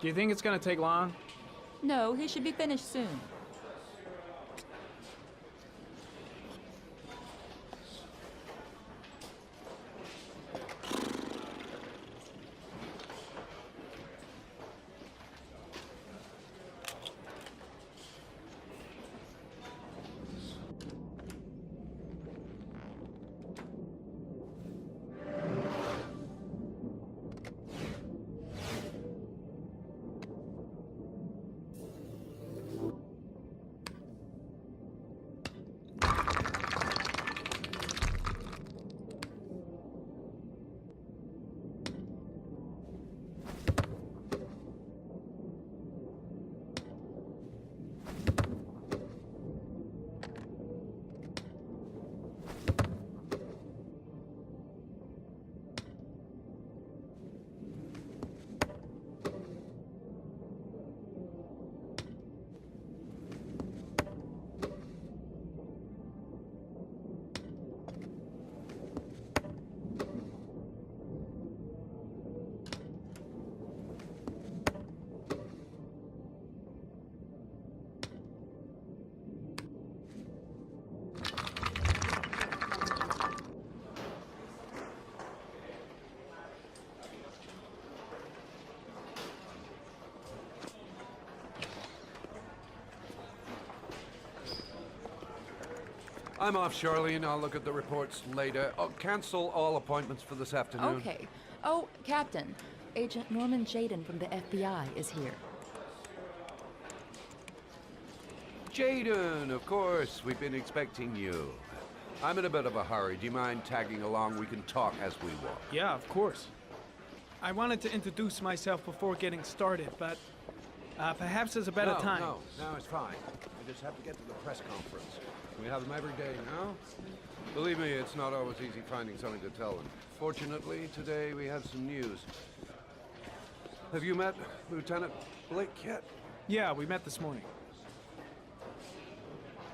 Do you think it's gonna take long? No, he should be finished soon. I'm off, Charlene. I'll look at the reports later. I'll cancel all appointments for this afternoon. Okay. Oh, Captain. Agent Norman Jaden from the FBI is here. Jaden, of course. We've been expecting you. I'm in a bit of a hurry. Do you mind tagging along? We can talk as we walk. Yeah, of course. I wanted to introduce myself before getting started, but perhaps there's a better time. No, it's fine. I just have to get to the press conference. We have them every day now. Believe me, it's not always easy finding something to tell them. Fortunately, today we have some news. Have you met Lieutenant Blake yet? Yeah, we met this morning.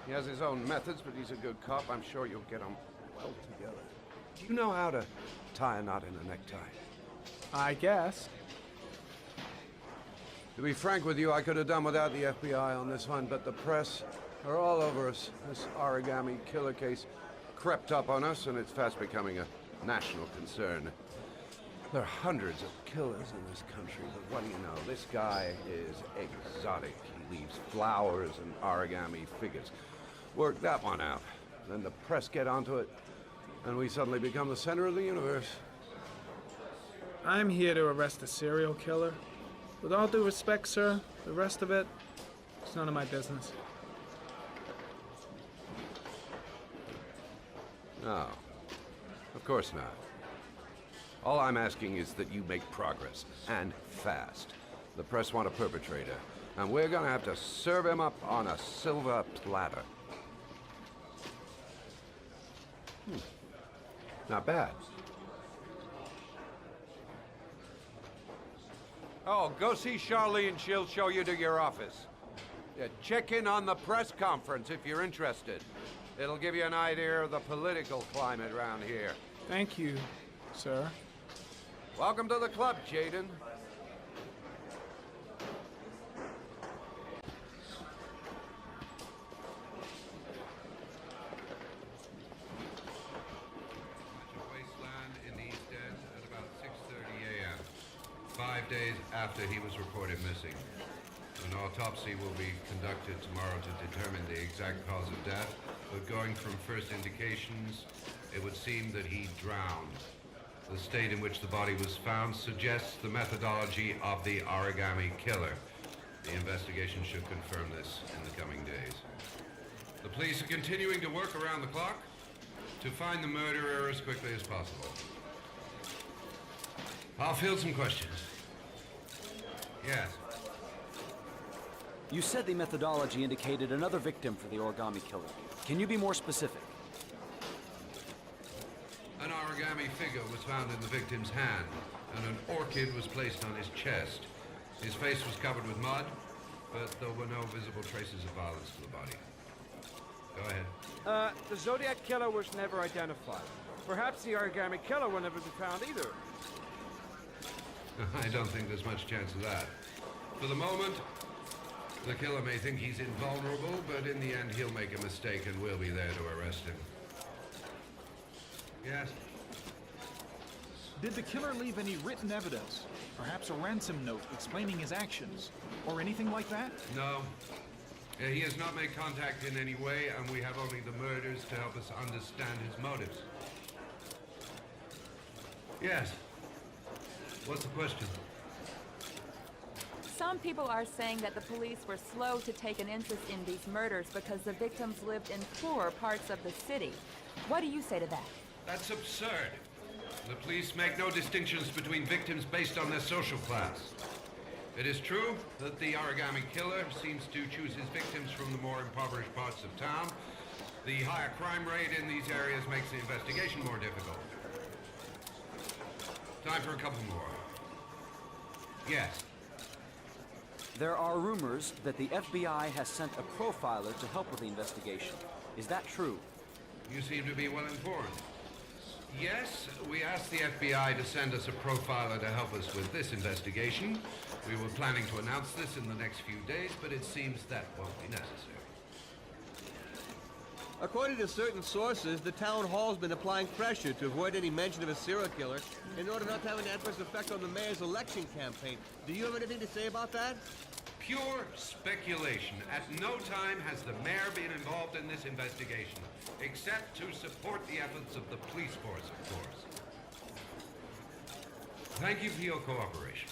He has his own methods, but he's a good cop. I'm sure you'll get on well together. Do you know how to tie a knot in a necktie? I guess. To be frank with you, I could have done without the FBI on this one, but the press are all over us. This origami killer case crept up on us, and it's fast becoming a national concern. There are hundreds of killers in this country, but what do you know? This guy is exotic. He leaves flowers and origami figures. Work that one out. Then the press get onto it, and we suddenly become the center of the universe. I'm here to arrest a serial killer. With all due respect, sir, the rest of it, it's none of my business. No, of course not. All I'm asking is that you make progress, and fast. The press want a perpetrator, and we're gonna have to serve him up on a silver platter. Not bad. Oh, go see Charlene. She'll show you to your office. Yeah, check in on the press conference if you're interested. It'll give you an idea of the political climate around here. Thank you, sir. Welcome to the club, Jaden. Wasteland in the East End at about 6:30 a.m. 5 days after he was reported missing. An autopsy will be conducted tomorrow to determine the exact cause of death, but going from first indications, it would seem that he drowned. The state in which the body was found suggests the methodology of the origami killer. The investigation should confirm this in the coming days. The police are continuing to work around the clock to find the murderer as quickly as possible. I'll field some questions. Yes. You said the methodology indicated another victim for the origami killer. Can you be more specific? An origami figure was found in the victim's hand, and an orchid was placed on his chest. His face was covered with mud, but there were no visible traces of violence to the body. Go ahead. The Zodiac killer was never identified. Perhaps the origami killer will never be found either. I don't think there's much chance of that. For the moment, the killer may think he's invulnerable, but in the end he'll make a mistake and we'll be there to arrest him. Yes? Did the killer leave any written evidence? Perhaps a ransom note explaining his actions? Or anything like that? No. He has not made contact in any way, and we have only the murders to help us understand his motives. Yes. What's the question? Some people are saying that the police were slow to take an interest in these murders because the victims lived in poorer parts of the city. What do you say to that? That's absurd. The police make no distinctions between victims based on their social class. It is true that the origami killer seems to choose his victims from the more impoverished parts of town. The higher crime rate in these areas makes the investigation more difficult. Time for a couple more. Yes. There are rumors that the FBI has sent a profiler to help with the investigation. Is that true? You seem to be well informed. Yes, we asked the FBI to send us a profiler to help us with this investigation. We were planning to announce this in the next few days, but it seems that won't be necessary. According to certain sources, the town hall's been applying pressure to avoid any mention of a serial killer in order not to have an adverse effect on the mayor's election campaign. Do you have anything to say about that? Pure speculation. At no time has the mayor been involved in this investigation, except to support the efforts of the police force, of course. Thank you for your cooperation.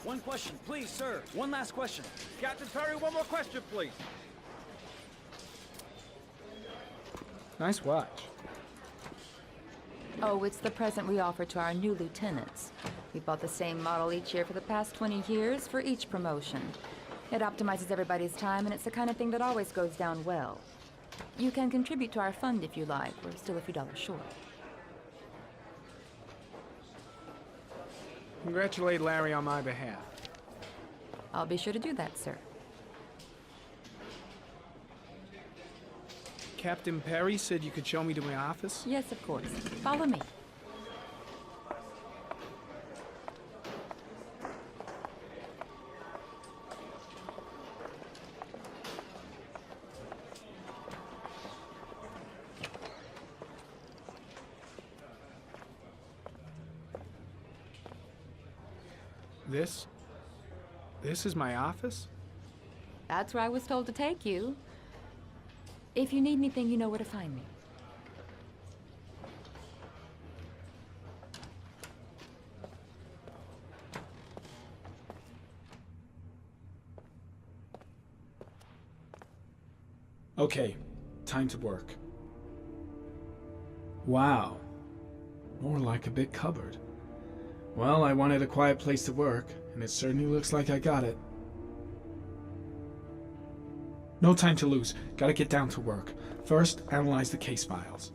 One question, please, sir. One last question. Captain Perry, one more question, please. Nice watch. Oh, it's the present we offer to our new lieutenants. We bought the same model each year for the past 20 years for each promotion. It optimizes everybody's time, and it's the kind of thing that always goes down well. You can contribute to our fund if you like. We're still a few dollars short. Congratulate Larry on my behalf. I'll be sure to do that, sir. Captain Perry said you could show me to my office? Yes, of course. Follow me. This is my office? That's where I was told to take you. If you need anything, you know where to find me. Okay, time to work. Wow. More like a big cupboard. Well, I wanted a quiet place to work, and it certainly looks like I got it. No time to lose. Gotta get down to work. First, analyze the case files.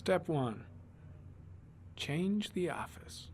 Step 1. Change the office.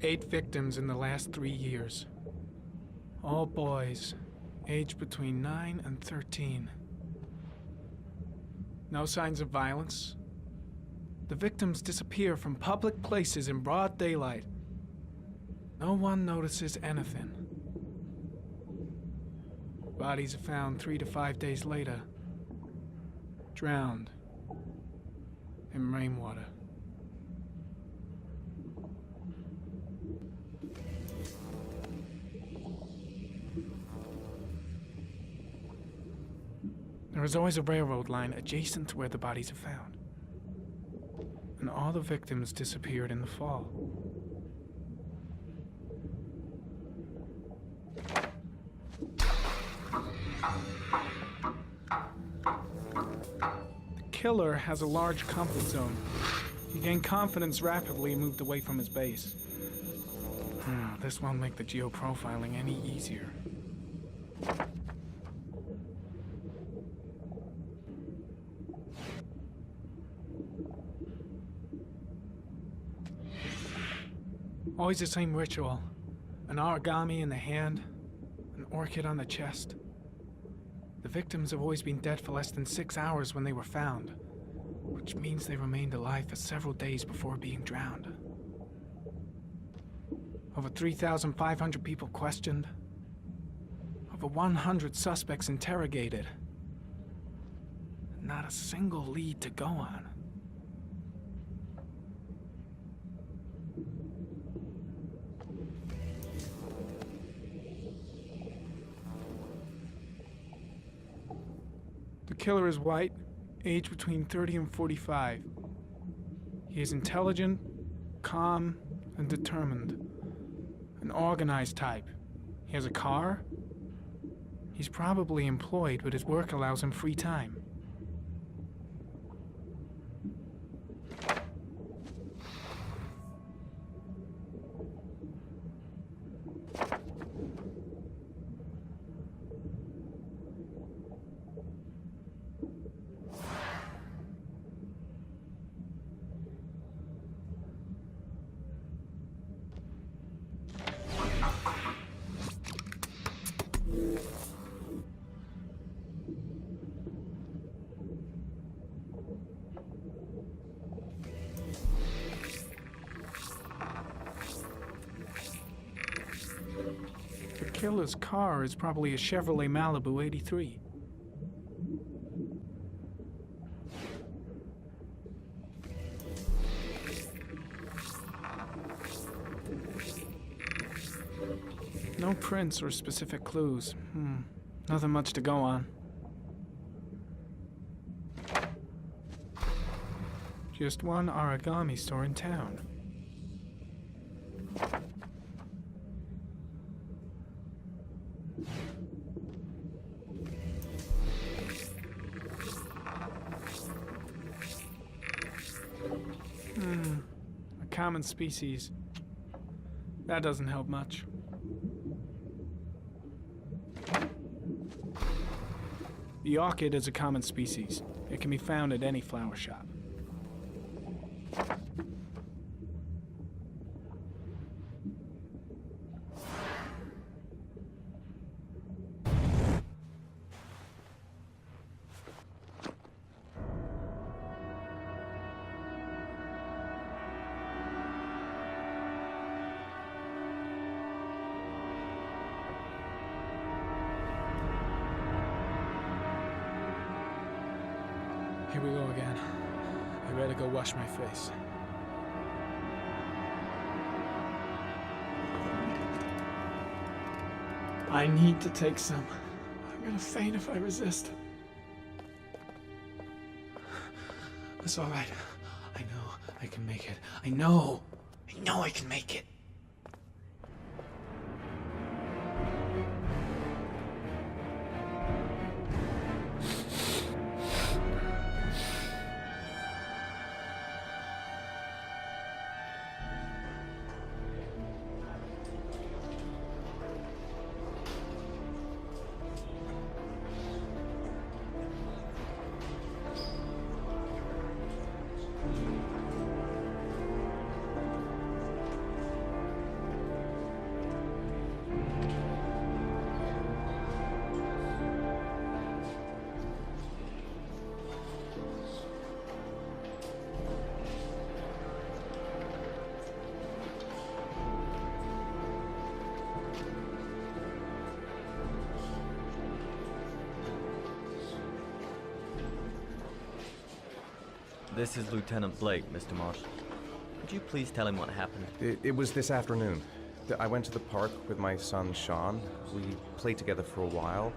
8 victims in the last 3 years. All boys, aged between 9 and 13. No signs of violence. The victims disappear from public places in broad daylight. No one notices anything. Bodies are found 3 to 5 days later, drowned in rainwater. There is always a railroad line adjacent to where the bodies are found. And all the victims disappeared in the fall. The killer has a large comfort zone. He gained confidence rapidly and moved away from his base. This won't make the geoprofiling any easier. Always the same ritual. An origami in the hand, an orchid on the chest. The victims have always been dead for less than 6 hours when they were found, which means they remained alive for several days before being drowned. Over 3,500 people questioned. Over 100 suspects interrogated. Not a single lead to go on. The killer is white, aged between 30 and 45. He is intelligent, calm, and determined. An organized type. He has a car. He's probably employed, but his work allows him free time. The killer's car is probably a Chevrolet Malibu 83. No prints or specific clues. Nothing much to go on. Just one origami store in town. A common species. That doesn't help much. The orchid is a common species. It can be found at any flower shop. Here we go again. I better go wash my face. I need to take some. I'm gonna faint if I resist. It's all right. I know I can make it. I know I can make it. This is Lieutenant Blake, Mr. Marshall. Could you please tell him what happened? It was this afternoon. I went to the park with my son, Sean. We played together for a while,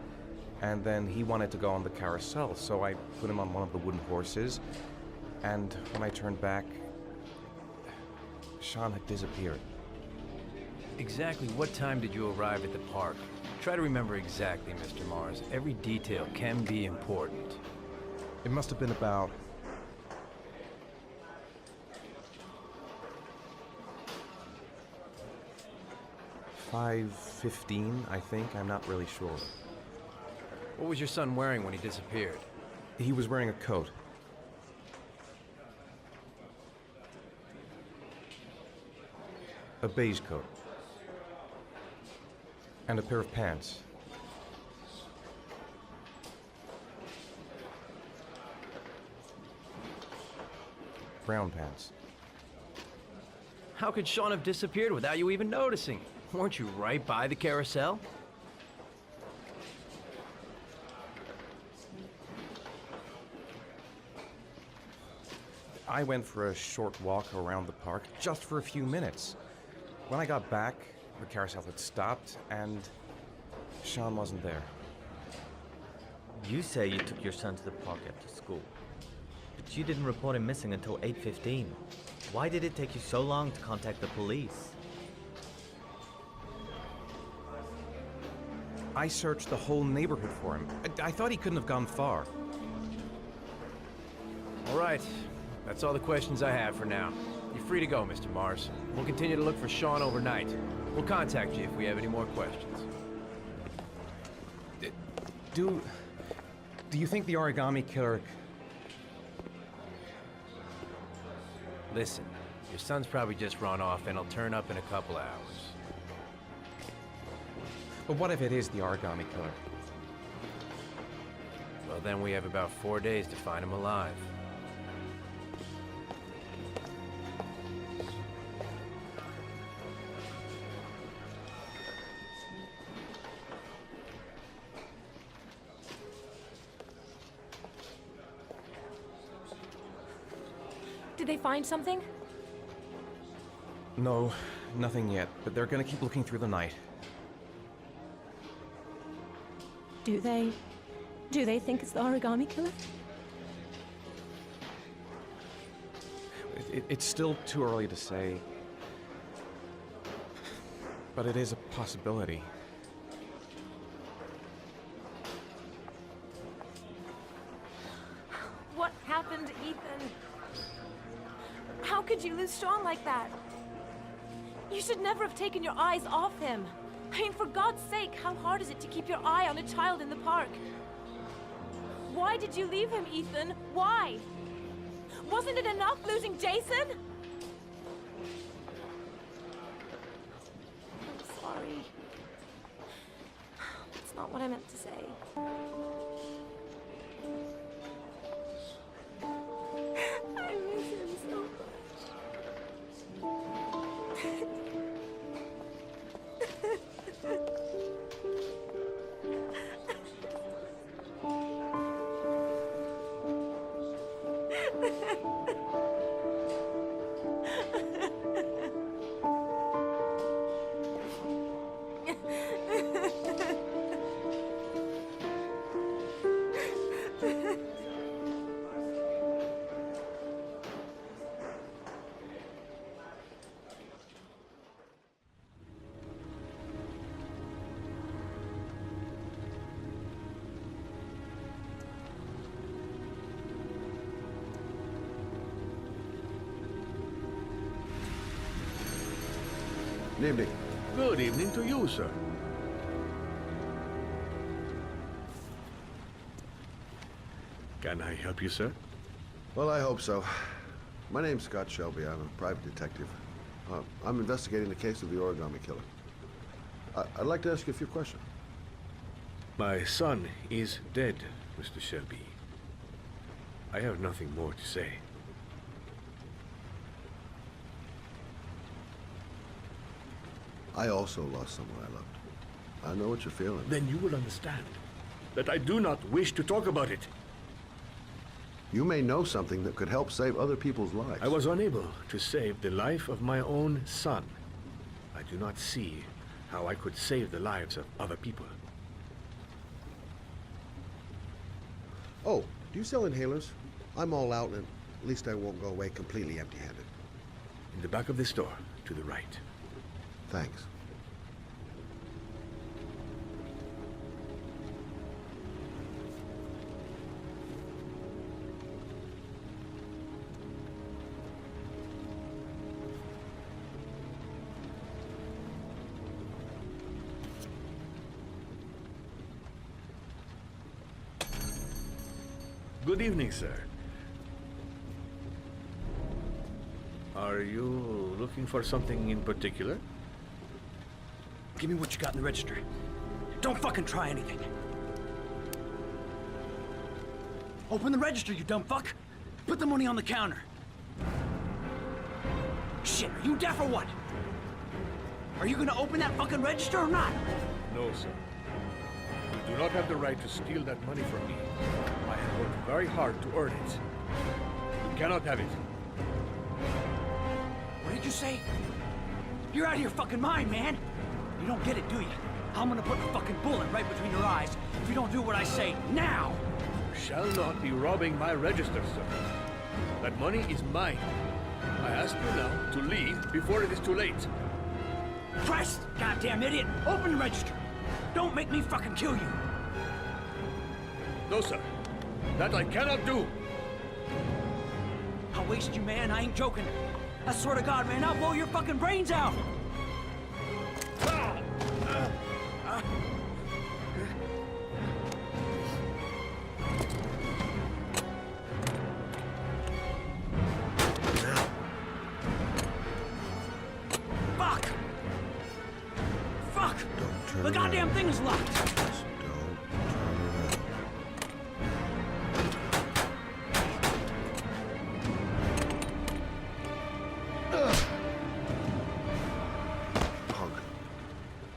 and then he wanted to go on the carousel, so I put him on one of the wooden horses, and when I turned back, Sean had disappeared. Exactly what time did you arrive at the park? Try to remember exactly, Mr. Mars. Every detail can be important. It must have been about 5:15, I think. I'm not really sure. What was your son wearing when he disappeared? He was wearing a coat. A beige coat. And a pair of pants. Brown pants. How could Sean have disappeared without you even noticing? Weren't you right by the carousel? I went for a short walk around the park, just for a few minutes. When I got back, the carousel had stopped, and Sean wasn't there. You say you took your son to the park after school, but you didn't report him missing until 8:15. Why did it take you so long to contact the police? I searched the whole neighborhood for him. I thought he couldn't have gone far. All right. That's all the questions I have for now. You're free to go, Mr. Mars. We'll continue to look for Sean overnight. We'll contact you if we have any more questions. Do you think the origami killer... Listen, your son's probably just run off and he'll turn up in a couple hours. But what if it is the origami killer? Well, then we have about 4 days to find him alive. Did they find something? No, nothing yet, but they're gonna keep looking through the night. Do they think it's the origami killer? It's still too early to say, but it is a possibility. What happened, Ethan? How could you lose Sean like that? You should never have taken your eyes off him. I mean, for God's sake, how hard is it to keep your eye on a child in the park? Why did you leave him, Ethan? Why? Wasn't it enough losing Jason? I'm sorry. That's not what I meant to say. I miss him so much. Good evening. Good evening to you, sir. Can I help you, sir? Well, I hope so. My name's Scott Shelby. I'm a private detective. I'm investigating the case of the origami killer. I'd like to ask you a few questions. My son is dead, Mr. Shelby. I have nothing more to say. I also lost someone I loved. I know what you're feeling. Then you will understand that I do not wish to talk about it. You may know something that could help save other people's lives. I was unable to save the life of my own son. I do not see how I could save the lives of other people. Oh, do you sell inhalers? I'm all out, and at least I won't go away completely empty-handed. In the back of the store, to the right. Thanks. Good evening, sir. Are you looking for something in particular? Give me what you got in the register. Don't fucking try anything. Open the register, you dumb fuck. Put the money on the counter. Shit, are you deaf or what? Are you gonna open that fucking register or not? No, sir. You do not have the right to steal that money from me. I have worked very hard to earn it. You cannot have it. What did you say? You're out of your fucking mind, man. You don't get it, do you? I'm gonna put a fucking bullet right between your eyes if you don't do what I say now. You shall not be robbing my register, sir. That money is mine. I ask you now to leave before it is too late. Christ, goddamn idiot! Open the register! Don't make me fucking kill you! No, sir. That I cannot do. I'll waste you, man. I ain't joking. I swear to God, man, I'll blow your fucking brains out! Fuck! Fuck! The goddamn thing is locked!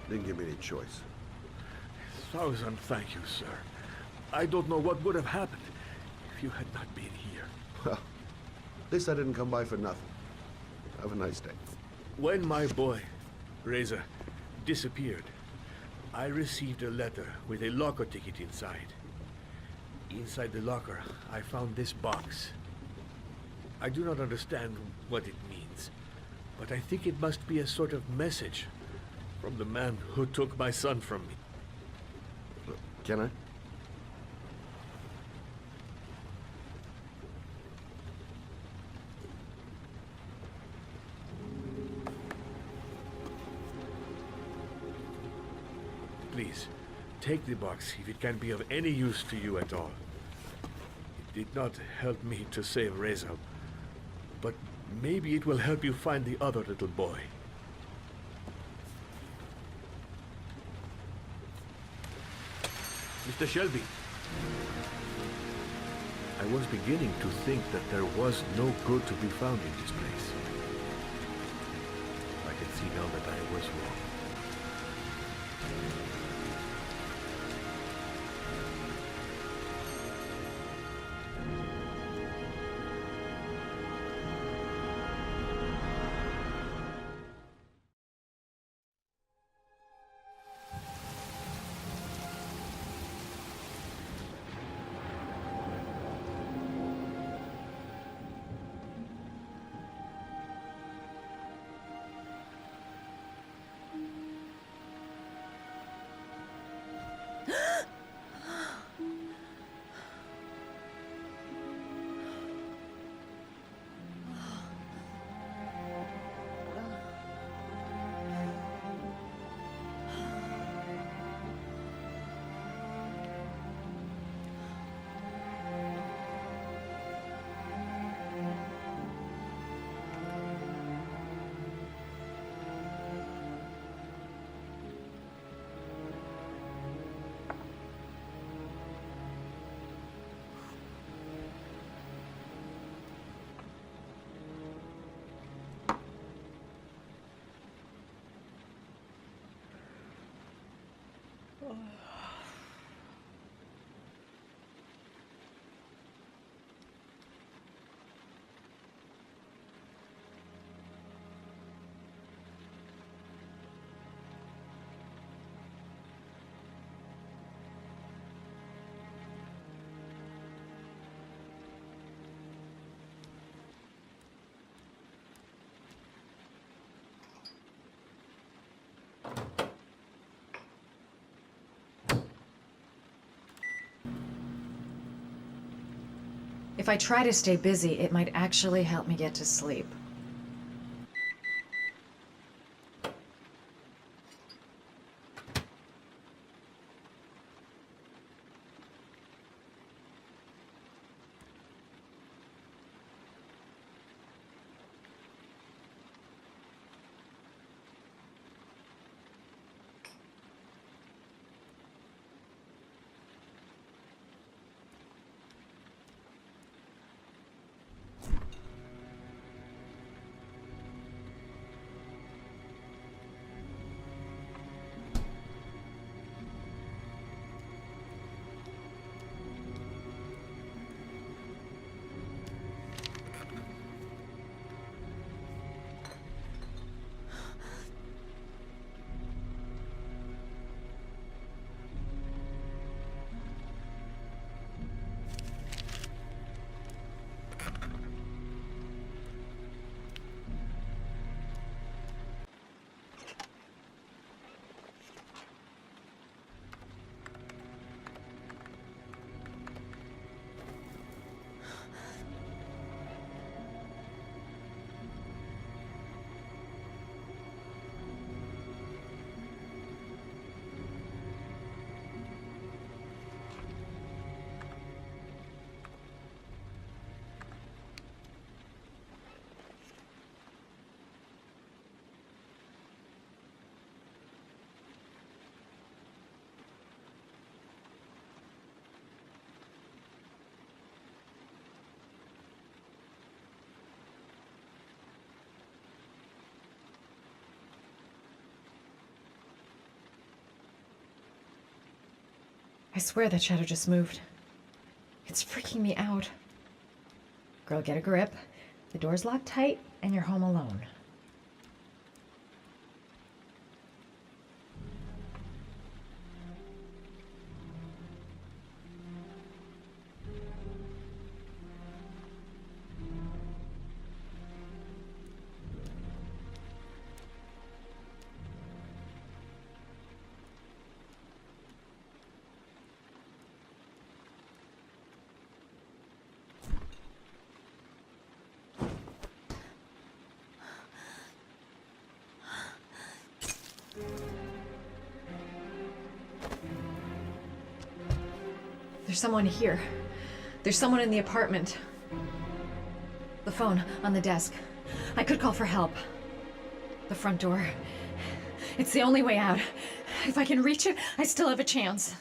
Didn't give me any choice. Thousand thank you, sir. I don't know what would have happened if you had not been here. Well, at least I didn't come by for nothing. Have a nice day. When my boy, Reza, disappeared, I received a letter with a locker ticket inside. Inside the locker, I found this box. I do not understand what it means, but I think it must be a sort of message from the man who took my son from me. Can I? Please, take the box if it can be of any use to you at all. It did not help me to save Reza, but maybe it will help you find the other little boy. Mr. Shelby, I was beginning to think that there was no good to be found in this place. I can see now that I was wrong. If I try to stay busy, it might actually help me get to sleep. I swear that shadow just moved. It's freaking me out. Girl, get a grip. The door's locked tight, and you're home alone. There's someone here. There's someone in the apartment. The phone on the desk. I could call for help. The front door. It's the only way out. If I can reach it, I still have a chance.